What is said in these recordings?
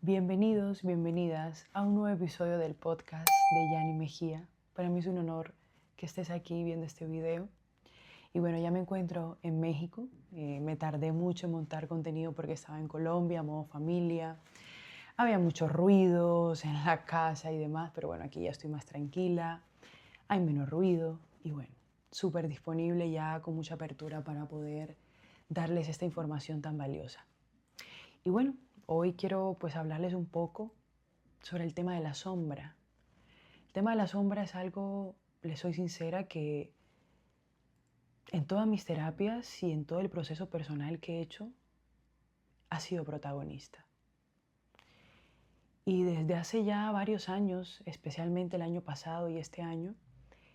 Bienvenidos, bienvenidas a un nuevo episodio del podcast de Yani Mejía. Para mí es un honor que estés aquí viendo este video. Y bueno, ya me encuentro en México. Me tardé mucho en montar contenido porque estaba en Colombia, modo familia. Había muchos ruidos en la casa y demás, pero bueno, aquí ya estoy más tranquila. Hay menos ruido y bueno, súper disponible ya con mucha apertura para poder darles esta información tan valiosa. Y bueno, hoy quiero pues hablarles un poco sobre el tema de la sombra. El tema de la sombra es algo, les soy sincera, que en todas mis terapias y en todo el proceso personal que he hecho, ha sido protagonista. Y desde hace ya varios años, especialmente el año pasado y este año,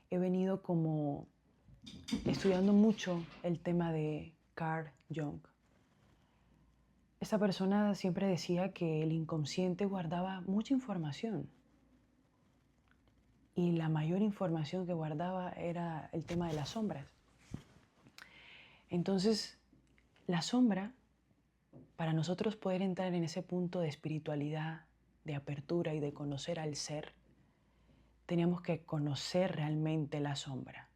he venido como estudiando mucho el tema de Carl Jung. Esta persona siempre decía que el inconsciente guardaba mucha información. Y la mayor información que guardaba era el tema de las sombras. Entonces, la sombra, para nosotros poder entrar en ese punto de espiritualidad, de apertura y de conocer al ser, teníamos que conocer realmente la sombra.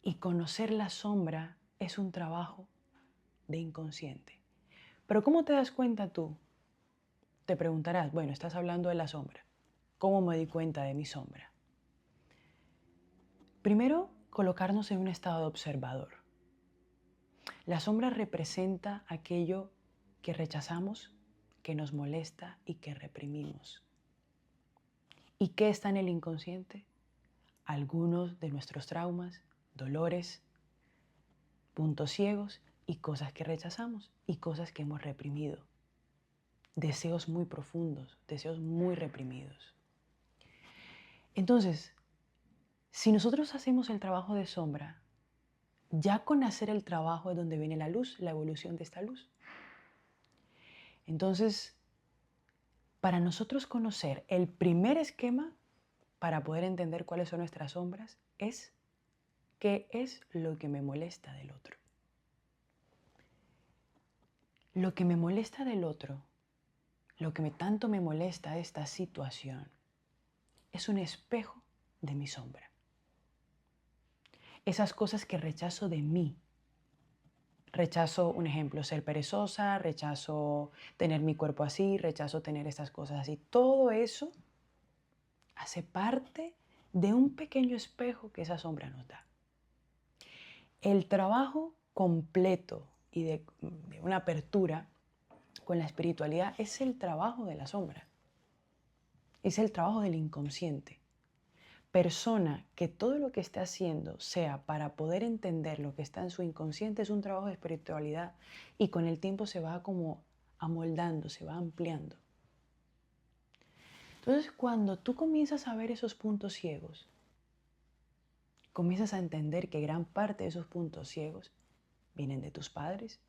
Y conocer la sombra es un trabajo de inconsciente. Pero ¿cómo te das cuenta tú? Te preguntarás, bueno, estás hablando de la sombra. ¿Cómo me di cuenta de mi sombra? Primero, colocarnos en un estado de observador. La sombra representa aquello que rechazamos, que nos molesta y que reprimimos. ¿Y qué está en el inconsciente? Algunos de nuestros traumas, dolores, puntos ciegos y cosas que rechazamos y cosas que hemos reprimido. Deseos muy profundos, deseos muy reprimidos. Entonces, si nosotros hacemos el trabajo de sombra, ya con hacer el trabajo es donde viene la luz, la evolución de esta luz. Entonces, para nosotros conocer el primer esquema para poder entender cuáles son nuestras sombras es qué es lo que me molesta del otro. Lo que me molesta del otro, lo que tanto me molesta de esta situación, es un espejo de mi sombra. Esas cosas que rechazo de mí. Rechazo, un ejemplo, ser perezosa, rechazo tener mi cuerpo así, rechazo tener estas cosas así. Todo eso hace parte de un pequeño espejo que esa sombra nos da. El trabajo completo y de una apertura con la espiritualidad es el trabajo de la sombra. Es el trabajo del inconsciente. Persona que todo lo que esté haciendo sea para poder entender lo que está en su inconsciente es un trabajo de espiritualidad y con el tiempo se va como amoldando, se va ampliando. Entonces, cuando tú comienzas a ver esos puntos ciegos, comienzas a entender que gran parte de esos puntos ciegos vienen de tus padres,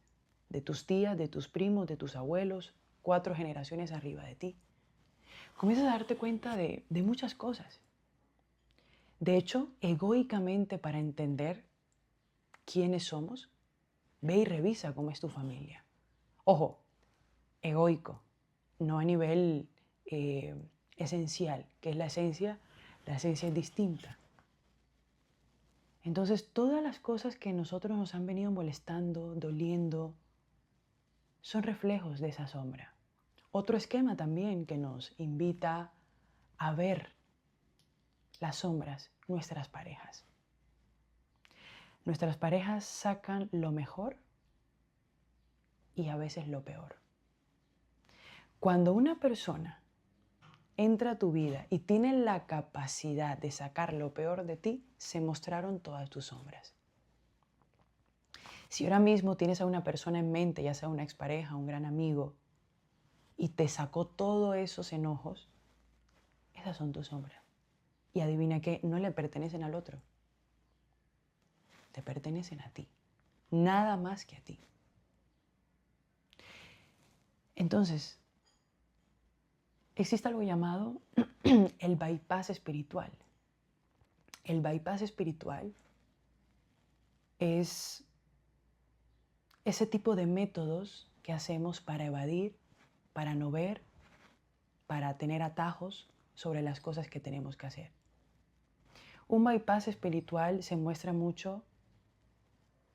de tus tías, de tus primos, de tus abuelos, 4 generaciones arriba de ti. Comienzas a darte cuenta de muchas cosas. De hecho, egoicamente para entender quiénes somos, ve y revisa cómo es tu familia. Ojo, egoico, no a nivel esencial, que es la esencia es distinta. Entonces, todas las cosas que nosotros nos han venido molestando, doliendo, son reflejos de esa sombra. Otro esquema también que nos invita a ver las sombras, nuestras parejas. Nuestras parejas sacan lo mejor y a veces lo peor. Cuando una persona entra a tu vida y tiene la capacidad de sacar lo peor de ti, se mostraron todas tus sombras. Si ahora mismo tienes a una persona en mente, ya sea una expareja, un gran amigo, y te sacó todos esos enojos, esas son tus sombras. Y adivina qué, no le pertenecen al otro. Te pertenecen a ti. Nada más que a ti. Entonces, existe algo llamado el bypass espiritual. El bypass espiritual es ese tipo de métodos que hacemos para evadir para no ver, para tener atajos sobre las cosas que tenemos que hacer. Un bypass espiritual se muestra mucho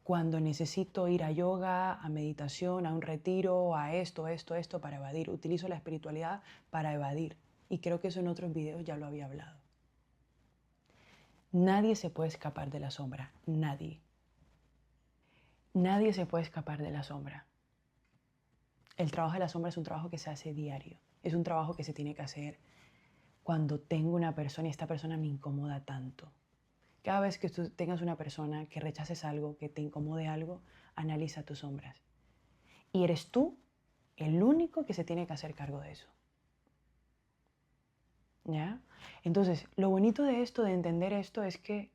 cuando necesito ir a yoga, a meditación, a un retiro, a esto para evadir. Utilizo la espiritualidad para evadir. Y creo que eso en otros videos ya lo había hablado. Nadie se puede escapar de la sombra. Nadie. Nadie se puede escapar de la sombra. El trabajo de la sombra es un trabajo que se hace diario. Es un trabajo que se tiene que hacer cuando tengo una persona y esta persona me incomoda tanto. Cada vez que tú tengas una persona que rechaces algo, que te incomode algo, analiza tus sombras. Y eres tú el único que se tiene que hacer cargo de eso. ¿Ya? Entonces, lo bonito de esto, de entender esto, es que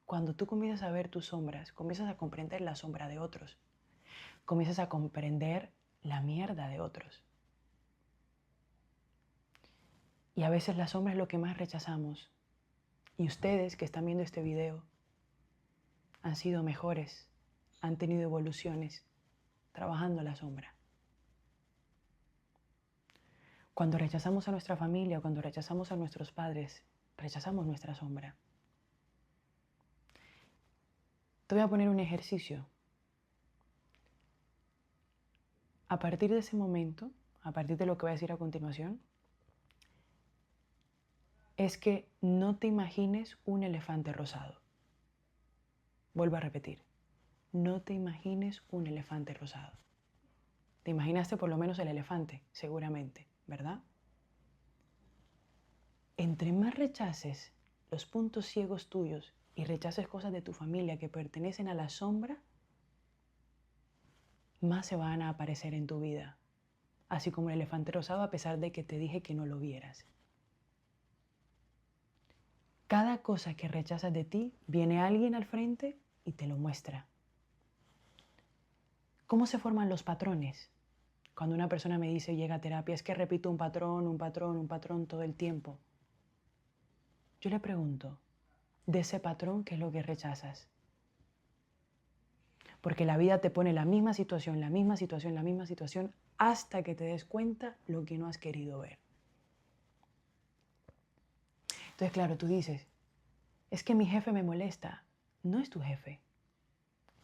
cuando tú comienzas a ver tus sombras, comienzas a comprender la sombra de otros. Comienzas a comprender la mierda de otros. Y a veces la sombra es lo que más rechazamos. Y ustedes que están viendo este video han sido mejores, han tenido evoluciones trabajando la sombra. Cuando rechazamos a nuestra familia, cuando rechazamos a nuestros padres, rechazamos nuestra sombra. Te voy a poner un ejercicio. A partir de ese momento, a partir de lo que voy a decir a continuación, es que no te imagines un elefante rosado. Vuelvo a repetir, no te imagines un elefante rosado. Te imaginaste por lo menos el elefante, seguramente, ¿verdad? Entre más rechaces los puntos ciegos tuyos y rechaces cosas de tu familia que pertenecen a la sombra, más se van a aparecer en tu vida, así como el elefante rosado, a pesar de que te dije que no lo vieras. Cada cosa que rechazas de ti, viene alguien al frente y te lo muestra. ¿Cómo se forman los patrones? Cuando una persona me dice, llega a terapia, es que repito un patrón todo el tiempo. Yo le pregunto, de ese patrón, ¿qué es lo que rechazas? Porque la vida te pone la misma situación, hasta que te des cuenta lo que no has querido ver. Entonces, claro, tú dices, es que mi jefe me molesta. No es tu jefe.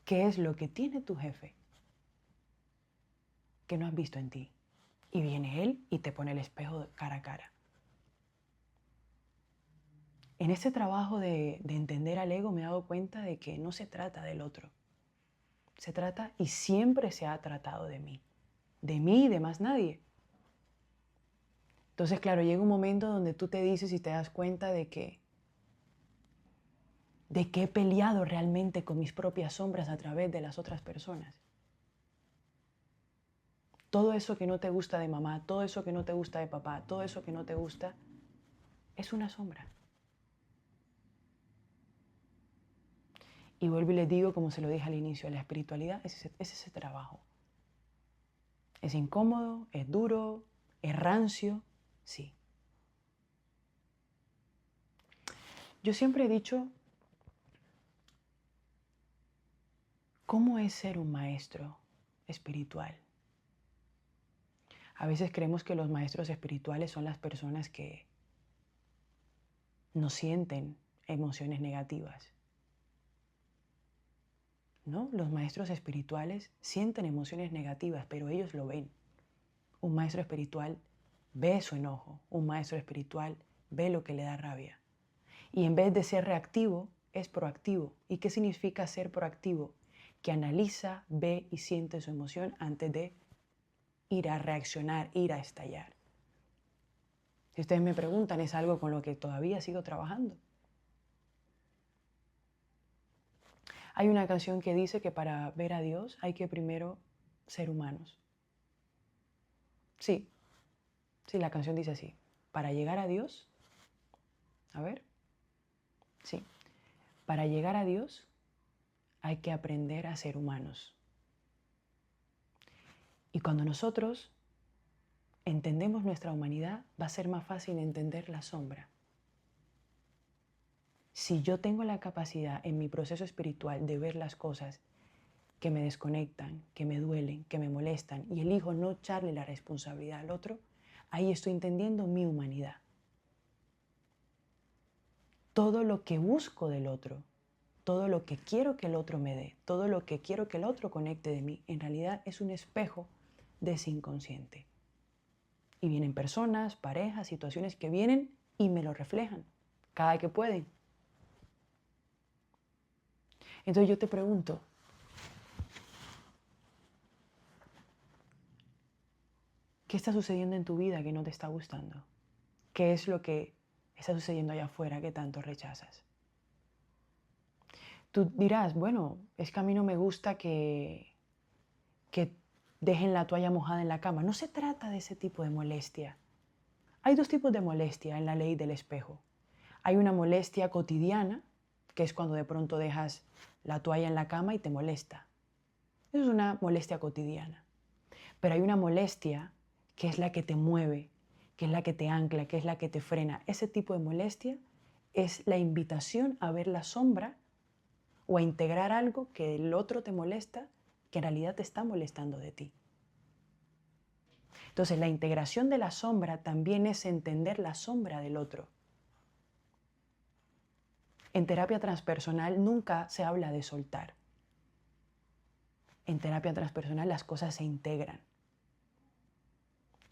¿Qué es lo que tiene tu jefe que no has visto en ti? Y viene él y te pone el espejo cara a cara. En este trabajo de entender al ego me he dado cuenta de que no se trata del otro. Se trata, y siempre se ha tratado de mí y de más nadie. Entonces, claro, llega un momento donde tú te dices y te das cuenta de que he peleado realmente con mis propias sombras a través de las otras personas. Todo eso que no te gusta de mamá, todo eso que no te gusta de papá, todo eso que no te gusta, es una sombra. Y vuelvo y les digo, como se lo dije al inicio, la espiritualidad es ese trabajo. Es incómodo, es duro, es rancio, sí. Yo siempre he dicho, ¿cómo es ser un maestro espiritual? A veces creemos que los maestros espirituales son las personas que no sienten emociones negativas. ¿No? Los maestros espirituales sienten emociones negativas, pero ellos lo ven. Un maestro espiritual ve su enojo, un maestro espiritual ve lo que le da rabia. Y en vez de ser reactivo, es proactivo. ¿Y qué significa ser proactivo? Que analiza, ve y siente su emoción antes de ir a reaccionar, ir a estallar. Si ustedes me preguntan, es algo con lo que todavía sigo trabajando. Hay una canción que dice que para ver a Dios hay que primero ser humanos. Sí, la canción dice así. Para llegar a Dios, a ver, sí, para llegar a Dios hay que aprender a ser humanos. Y cuando nosotros entendemos nuestra humanidad, va a ser más fácil entender la sombra. Si yo tengo la capacidad en mi proceso espiritual de ver las cosas que me desconectan, que me duelen, que me molestan, y elijo no echarle la responsabilidad al otro, ahí estoy entendiendo mi humanidad. Todo lo que busco del otro, todo lo que quiero que el otro me dé, todo lo que quiero que el otro conecte de mí, en realidad es un espejo de ese inconsciente. Y vienen personas, parejas, situaciones que vienen y me lo reflejan, cada que pueden. Entonces yo te pregunto, ¿qué está sucediendo en tu vida que no te está gustando? ¿Qué es lo que está sucediendo allá afuera que tanto rechazas? Tú dirás, bueno, es que a mí no me gusta que dejen la toalla mojada en la cama. No se trata de ese tipo de molestia. Hay dos tipos de molestia en la ley del espejo. Hay una molestia cotidiana, que es cuando de pronto dejas la toalla en la cama y te molesta. Eso es una molestia cotidiana. Pero hay una molestia que es la que te mueve, que es la que te ancla, que es la que te frena. Ese tipo de molestia es la invitación a ver la sombra o a integrar algo que el otro te molesta, que en realidad te está molestando de ti. Entonces, la integración de la sombra también es entender la sombra del otro. En terapia transpersonal nunca se habla de soltar. En terapia transpersonal las cosas se integran.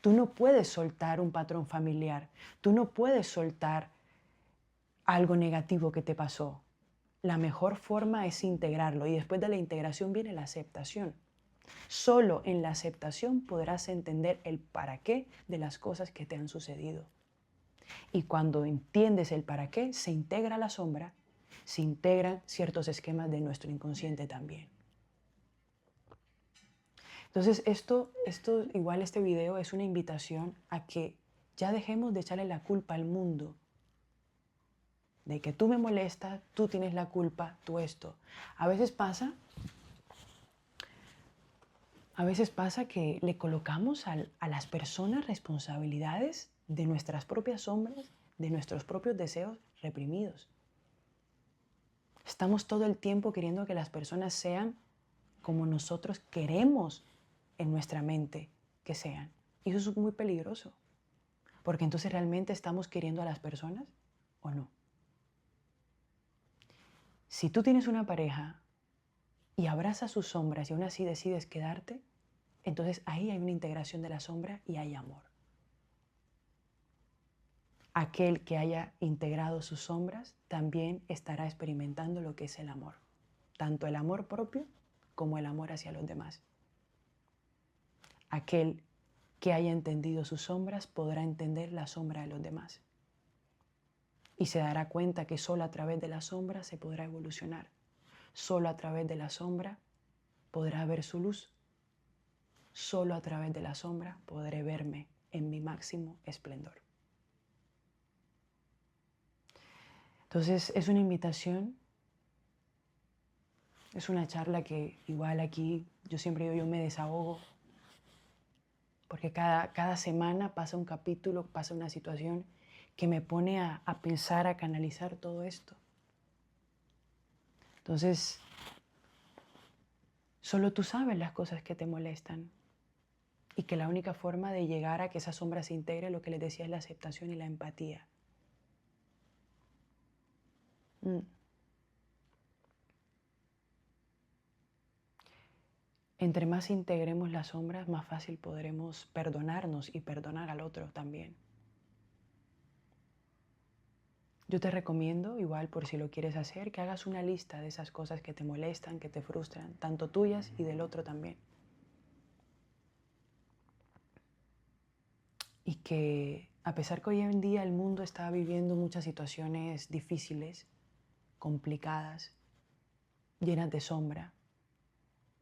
Tú no puedes soltar un patrón familiar. Tú no puedes soltar algo negativo que te pasó. La mejor forma es integrarlo y después de la integración viene la aceptación. Solo en la aceptación podrás entender el para qué de las cosas que te han sucedido. Y cuando entiendes el para qué, se integra la sombra, se integran ciertos esquemas de nuestro inconsciente también. Entonces, igual este video es una invitación a que ya dejemos de echarle la culpa al mundo. De que tú me molestas, tú tienes la culpa, tú esto. A veces pasa que le colocamos a las personas responsabilidades de nuestras propias sombras, de nuestros propios deseos reprimidos. Estamos todo el tiempo queriendo que las personas sean como nosotros queremos en nuestra mente que sean. Y eso es muy peligroso, porque entonces realmente estamos queriendo a las personas o no. Si tú tienes una pareja y abrazas sus sombras y aún así decides quedarte, entonces ahí hay una integración de la sombra y hay amor. Aquel que haya integrado sus sombras también estará experimentando lo que es el amor, tanto el amor propio como el amor hacia los demás. Aquel que haya entendido sus sombras podrá entender la sombra de los demás. Y se dará cuenta que solo a través de la sombra se podrá evolucionar. Solo a través de la sombra podrá ver su luz. Solo a través de la sombra podré verme en mi máximo esplendor. Entonces es una invitación, es una charla que igual aquí yo siempre digo, yo me desahogo, porque cada semana pasa un capítulo, pasa una situación que me pone a pensar, a canalizar todo esto. Entonces, solo tú sabes las cosas que te molestan y que la única forma de llegar a que esa sombra se integre, lo que les decía, es la aceptación y la empatía. Entre más integremos las sombras, más fácil podremos perdonarnos y perdonar al otro también. Yo te recomiendo, igual por si lo quieres hacer, que hagas una lista de esas cosas que te molestan, que te frustran, tanto tuyas y del otro también. Y que a pesar que hoy en día el mundo está viviendo muchas situaciones difíciles, complicadas, llenas de sombra,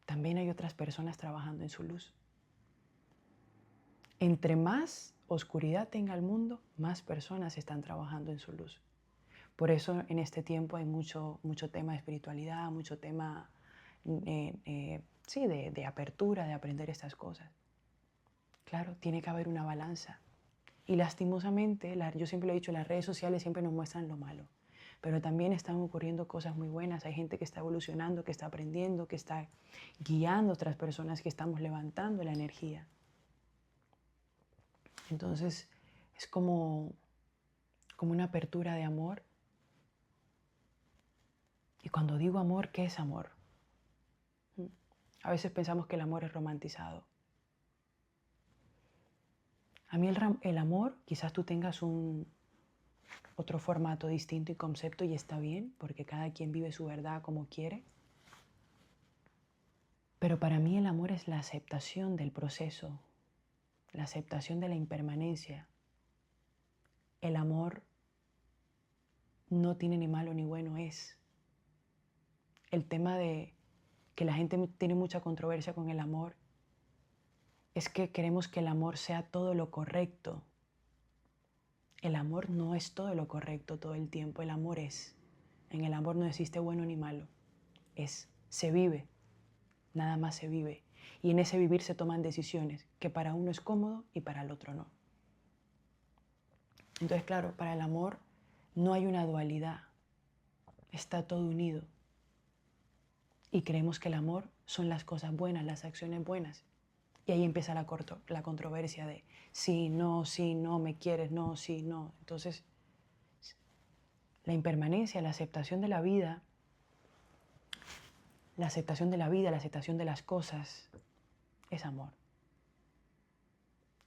también hay otras personas trabajando en su luz. Entre más oscuridad tenga el mundo, más personas están trabajando en su luz. Por eso en este tiempo hay mucho tema de espiritualidad, mucho tema sí, de apertura, de aprender estas cosas. Claro, tiene que haber una balanza. Y lastimosamente, yo siempre lo he dicho, las redes sociales siempre nos muestran lo malo. pero también están ocurriendo cosas muy buenas. Hay gente que está evolucionando, que está aprendiendo, que está guiando a otras personas, que estamos levantando la energía. Entonces es como una apertura de amor. Y cuando digo amor, ¿qué es amor? A veces pensamos que el amor es romantizado. A mí el amor, quizás tú tengas otro formato distinto y concepto y está bien, porque cada quien vive su verdad como quiere. Pero para mí el amor es la aceptación del proceso, la aceptación de la impermanencia. El amor no tiene ni malo ni bueno, es. El tema de que la gente tiene mucha controversia con el amor es que queremos que el amor sea todo lo correcto. El amor no es todo lo correcto todo el tiempo, el amor es. En el amor no existe bueno ni malo, se vive, nada más se vive. Y en ese vivir se toman decisiones que para uno es cómodo y para el otro no. Entonces, claro, para el amor no hay una dualidad, está todo unido. Y creemos que el amor son las cosas buenas, las acciones buenas. Y ahí empieza la controversia de sí, no, me quieres, no, sí, no. Entonces, la impermanencia, la aceptación de la vida, la aceptación de las cosas, es amor.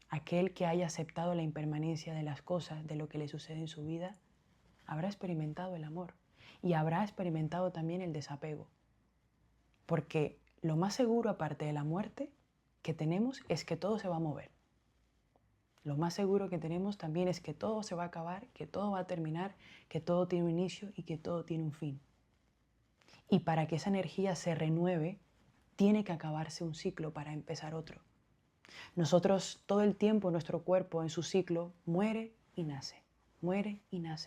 Aquel que haya aceptado la impermanencia de las cosas, de lo que le sucede en su vida, habrá experimentado el amor y habrá experimentado también el desapego. Porque lo más seguro, aparte de la muerte que tenemos, es que todo se va a mover. Lo más seguro que tenemos también es que todo se va a acabar, que todo va a terminar, que todo tiene un inicio y que todo tiene un fin. Y para que esa energía se renueve, tiene que acabarse un ciclo para empezar otro. Nosotros todo el tiempo, nuestro cuerpo en su ciclo muere y nace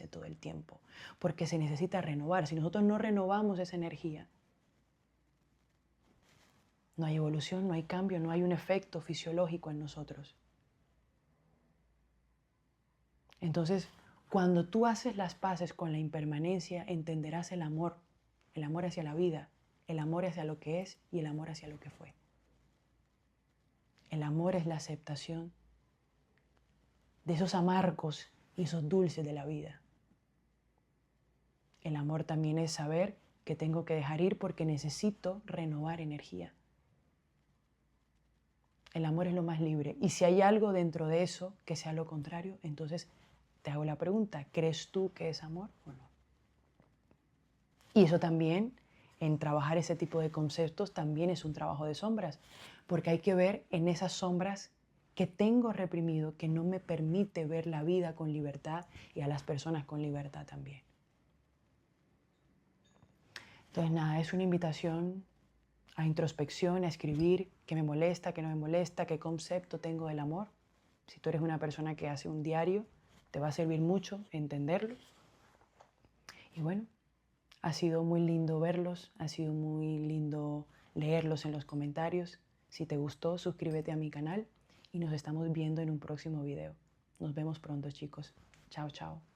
todo el tiempo, porque se necesita renovar. Si nosotros no renovamos esa energía, no hay evolución, no hay cambio, no hay un efecto fisiológico en nosotros. Entonces, cuando tú haces las paces con la impermanencia, entenderás el amor hacia la vida, el amor hacia lo que es y el amor hacia lo que fue. El amor es la aceptación de esos amargos y esos dulces de la vida. El amor también es saber que tengo que dejar ir porque necesito renovar energía. El amor es lo más libre. Y si hay algo dentro de eso que sea lo contrario, entonces te hago la pregunta, ¿crees tú que es amor o no? Y eso también, en trabajar ese tipo de conceptos, también es un trabajo de sombras, porque hay que ver en esas sombras que tengo reprimido, que no me permite ver la vida con libertad y a las personas con libertad también. Entonces, nada, es una invitación a introspección, a escribir qué me molesta, qué no me molesta, qué concepto tengo del amor. Si tú eres una persona que hace un diario, te va a servir mucho entenderlo. Y bueno, ha sido muy lindo verlos, ha sido muy lindo leerlos en los comentarios. Si te gustó, suscríbete a mi canal y nos estamos viendo en un próximo video. Nos vemos pronto, chicos. Chao, chao.